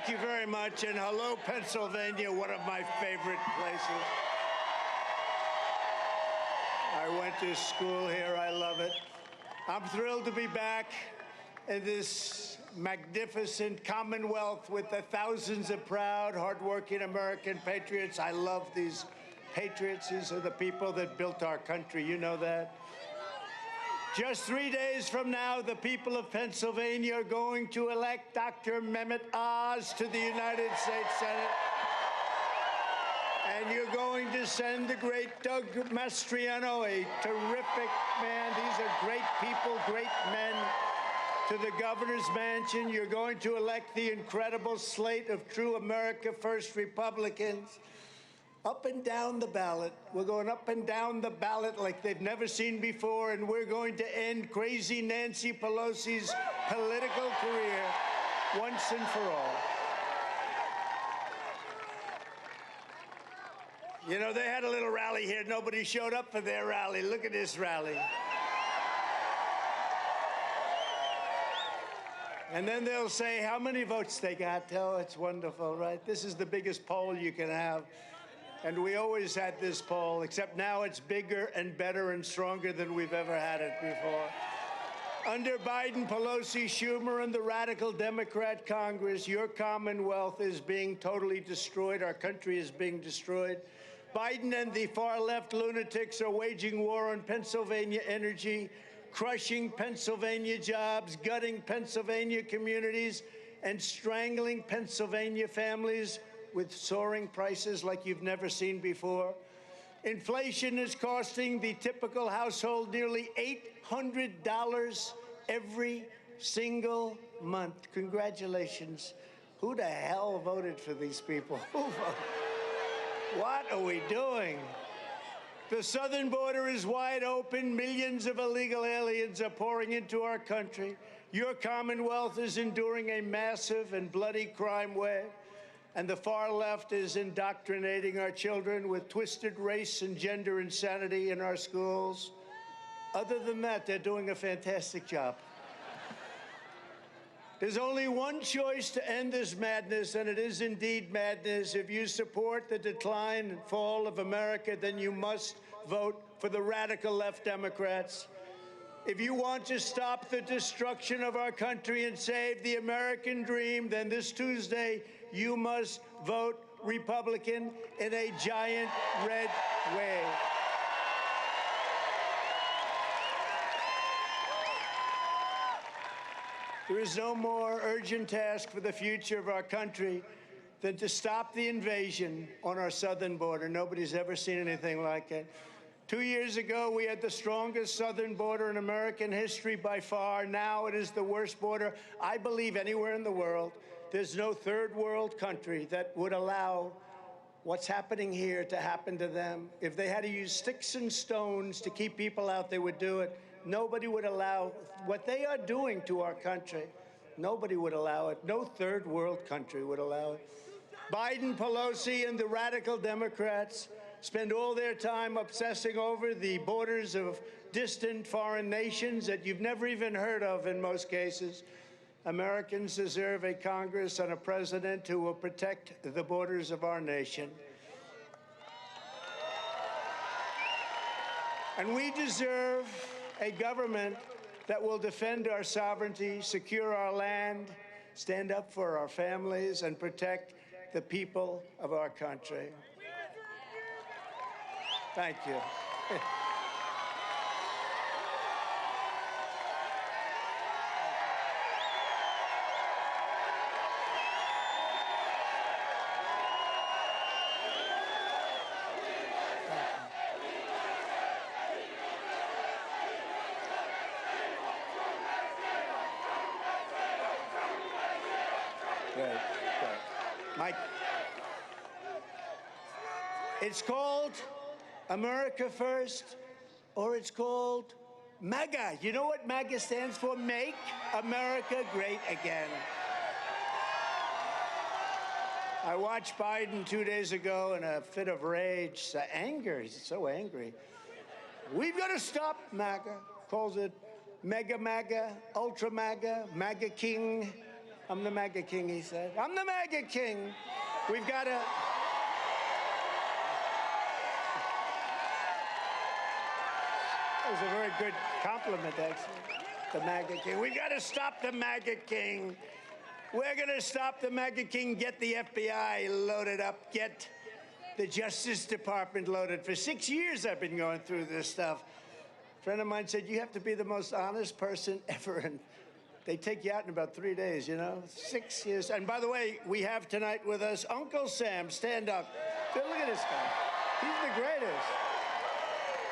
Thank you very much, and hello, Pennsylvania, one of my favorite places. I went to school here. I love it. I'm thrilled to be back in this magnificent Commonwealth with the thousands of proud, hardworking American patriots. I love these patriots. These are the people that built our country. You know that. Just 3 days from now, the people of Pennsylvania are going to elect Dr. Mehmet Oz to the United States Senate. And you're going to send the great Doug Mastriano, a terrific man. These are great people, great men, to the governor's mansion. You're going to elect the incredible slate of true America First Republicans. Up and down the ballot. We're going up and down the ballot like they've never seen before, and we're going to end crazy Nancy Pelosi's political career once and for all. You know, they had a little rally here. Nobody showed up for their rally. Look at this rally. And then they'll say how many votes they got. Oh, it's wonderful, right? This is the biggest poll you can have. And we always had this poll, except now it's bigger and better and stronger than we've ever had it before. Under Biden, Pelosi, Schumer, and the radical Democrat Congress, your Commonwealth is being totally destroyed. Our country is being destroyed. Biden and the far-left lunatics are waging war on Pennsylvania energy, crushing Pennsylvania jobs, gutting Pennsylvania communities, and strangling Pennsylvania families with soaring prices like you've never seen before. Inflation is costing the typical household nearly $800 every single month. Congratulations. Who the hell voted for these people? What are we doing? The southern border is wide open. Millions of illegal aliens are pouring into our country. Your Commonwealth is enduring a massive and bloody crime wave. And the far left is indoctrinating our children with twisted race and gender insanity in our schools. Other than that, they're doing a fantastic job. There's only one choice to end this madness, and it is indeed madness. If you support the decline and fall of America, then you must vote for the radical left Democrats. If you want to stop the destruction of our country and save the American dream, then this Tuesday, you must vote Republican in a giant red wave. There is no more urgent task for the future of our country than to stop the invasion on our southern border. Nobody's ever seen anything like it. 2 years ago, we had the strongest southern border in American history by far. Now it is the worst border, I believe, anywhere in the world. There's no third world country that would allow what's happening here to happen to them. If they had to use sticks and stones to keep people out, they would do it. Nobody would allow what they are doing to our country. Nobody would allow it. No third world country would allow it. Biden, Pelosi, and the radical Democrats spend all their time obsessing over the borders of distant foreign nations that you've never even heard of in most cases. Americans deserve a Congress and a president who will protect the borders of our nation. And we deserve a government that will defend our sovereignty, secure our land, stand up for our families, and protect the people of our country. Thank you. Mike, it's called America First, or it's called MAGA. You know what MAGA stands for? Make America Great Again. I watched Biden 2 days ago in a fit of rage, anger. He's so angry. We've got to stop MAGA. Calls it Mega MAGA, Ultra MAGA, MAGA King. I'm the MAGA king, he said. I'm the MAGA king. We've got to... That was a very good compliment, actually. The MAGA king. We've got to stop the MAGA king. We're going to stop the MAGA king, get the FBI loaded up, get the Justice Department loaded. For 6 years, I've been going through this stuff. A friend of mine said, you have to be the most honest person ever. And they take you out in about 3 days, you know? 6 years. And by the way, we have tonight with us Uncle Sam. Stand up. Look at this guy. He's the greatest.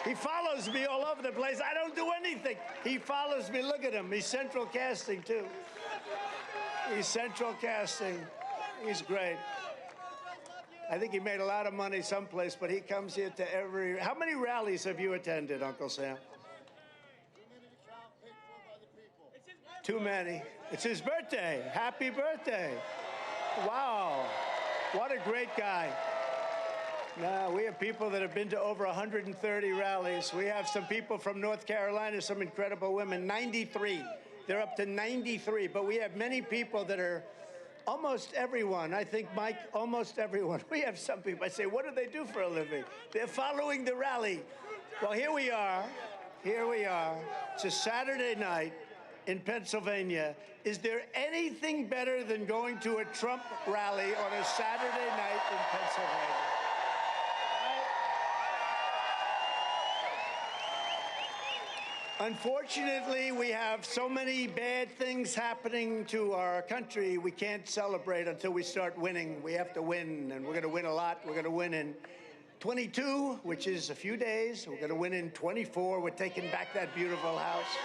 He follows me all over the place. I don't do anything. He follows me. Look at him. He's central casting, too. He's central casting. He's great. I think he made a lot of money someplace, but he comes here to every... How many rallies have you attended, Uncle Sam? Too many. It's his birthday. Happy birthday. Wow. What a great guy. Now, we have people that have been to over 130 rallies. We have some people from North Carolina, some incredible women, 93. They're up to 93, but we have many people that are almost everyone. I think, Mike, almost everyone. We have some people. I say, what do they do for a living? They're following the rally. Well, here we are. Here we are. It's a Saturday night in Pennsylvania. Is there anything better than going to a Trump rally on a Saturday night in Pennsylvania? Unfortunately, we have so many bad things happening to our country, we can't celebrate until we start winning. We have to win, and we're going to win a lot. We're going to win in 22, which is a few days. We're going to win in 24. We're taking back that beautiful house.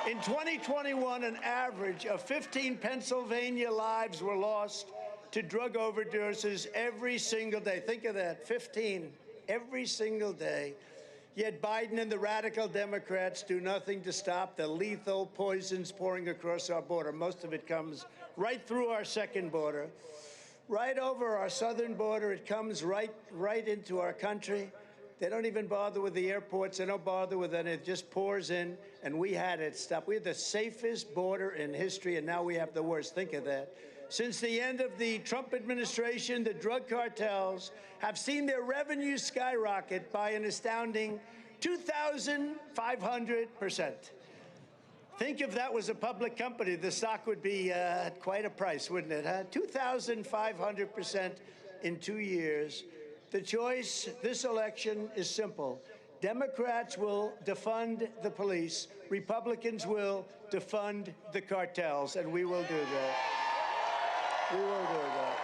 In 2021, an average of 15 Pennsylvania lives were lost to drug overdoses every single day. Think of that, 15 every single day. Yet Biden and the radical Democrats do nothing to stop the lethal poisons pouring across our border. Most of it comes right through our second border, right over our southern border. It comes right into our country. They don't even bother with the airports. They don't bother with it. It just pours in, and we had it stopped. We had the safest border in history, and now we have the worst. Think of that. Since the end of the Trump administration, the drug cartels have seen their revenue skyrocket by an astounding 2,500%. Think if that was a public company, the stock would be at quite a price, wouldn't it? 2,500% in 2 years. The choice this election is simple. Democrats will defund the police. Republicans will defund the cartels, and we will do that. We will do that.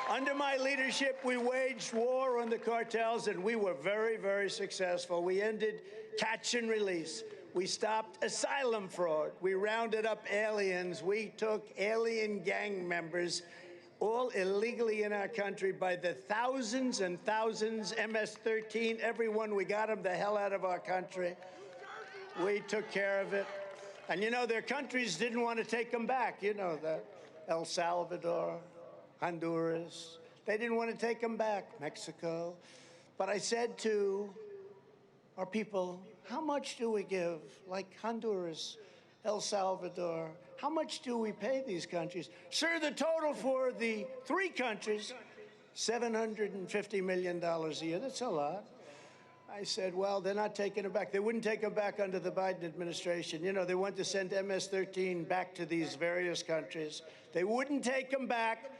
Under my leadership, we waged war on the cartels, and we were very, very successful. We ended catch and release. We stopped asylum fraud. We rounded up aliens. We took alien gang members, all illegally in our country, by the thousands and thousands, MS-13, everyone. We got them the hell out of our country. We took care of it. And, you know, their countries didn't want to take them back. You know that. El Salvador, Honduras. They didn't want to take them back, Mexico. But I said to our people, how much do we give? Like Honduras, El Salvador, how much do we pay these countries? Sir, the total for the 3 countries, $750 million a year. That's a lot. I said, well, they're not taking them back. They wouldn't take them back under the Biden administration. You know, they want to send MS-13 back to these various countries. They wouldn't take them back,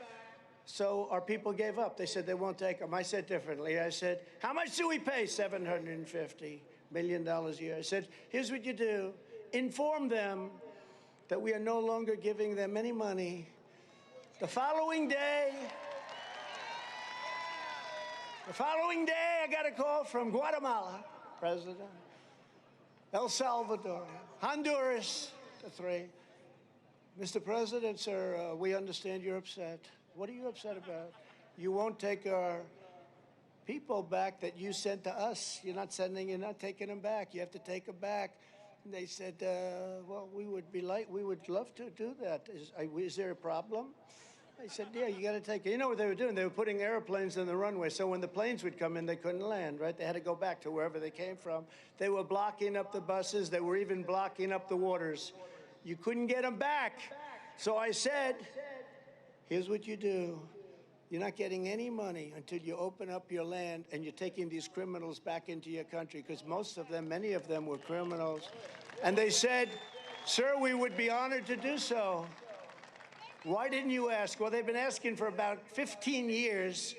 so our people gave up. They said they won't take them. I said differently. I said, how much do we pay? $750 million a year. I said, here's what you do. Inform them that we are no longer giving them any money. The following day, I got a call from Guatemala, President, El Salvador, Honduras, the 3. Mr. President, sir, we understand you're upset. What are you upset about? You won't take our people back that you sent to us. You're not taking them back. You have to take them back. And they said, well, we would love to do that. Is there a problem? I said, yeah, you got to take it. You know what they were doing? They were putting airplanes in the runway, so when the planes would come in, they couldn't land, right? They had to go back to wherever they came from. They were blocking up the buses. They were even blocking up the waters. You couldn't get them back. So I said, here's what you do. You're not getting any money until you open up your land and you're taking these criminals back into your country, because most of them, many of them were criminals. And they said, sir, we would be honored to do so. Why didn't you ask? Well, they've been asking for about 15 years.